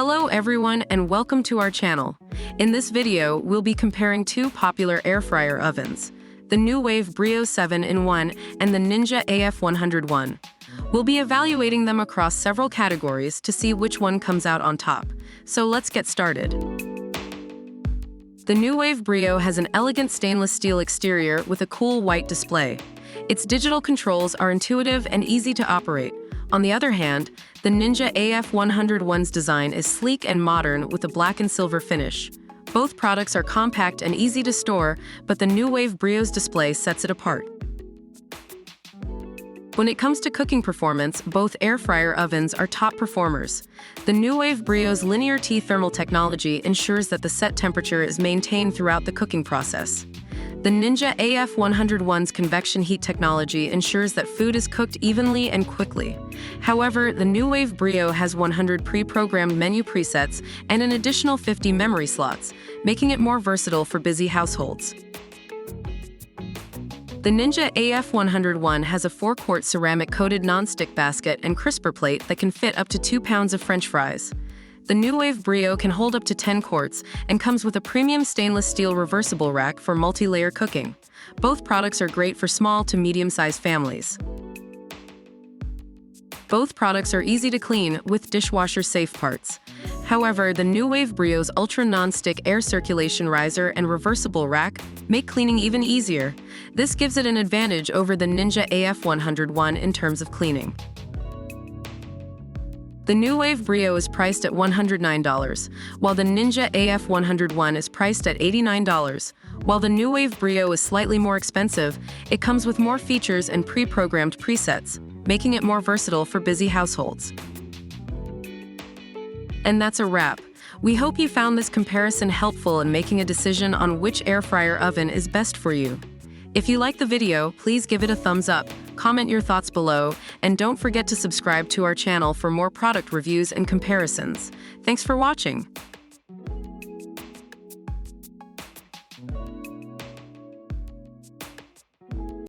Hello everyone and welcome to our channel. In this video, we'll be comparing two popular air fryer ovens, the Nuwave Brio 7-in-1 and the Ninja AF101. We'll be evaluating them across several categories to see which one comes out on top. So let's get started. The Nuwave Brio has an elegant stainless steel exterior with a cool white display. Its digital controls are intuitive and easy to operate. On the other hand, the Ninja AF101's design is sleek and modern with a black and silver finish. Both products are compact and easy to store, but the Nuwave Brio's display sets it apart. When it comes to cooking performance, both air fryer ovens are top performers. The Nuwave Brio's linear T thermal technology ensures that the set temperature is maintained throughout the cooking process. The Ninja AF101's convection heat technology ensures that food is cooked evenly and quickly. However, the Nuwave Brio has 100 pre-programmed menu presets and an additional 50 memory slots, making it more versatile for busy households. The Ninja AF101 has a 4-quart ceramic-coated non-stick basket and crisper plate that can fit up to 2 pounds of French fries. The Nuwave Brio can hold up to 10 quarts and comes with a premium stainless steel reversible rack for multi-layer cooking. Both products are great for small to medium-sized families. Both products are easy to clean with dishwasher-safe parts. However, the Nuwave Brio's ultra non-stick air circulation riser and reversible rack make cleaning even easier. This gives it an advantage over the Ninja AF101 in terms of cleaning. The Nuwave Brio is priced at $109, while the Ninja AF101 is priced at $89. While the Nuwave Brio is slightly more expensive, it comes with more features and pre-programmed presets, making it more versatile for busy households. And that's a wrap. We hope you found this comparison helpful in making a decision on which air fryer oven is best for you. If you like the video, please give it a thumbs up, comment your thoughts below, and don't forget to subscribe to our channel for more product reviews and comparisons. Thanks for watching.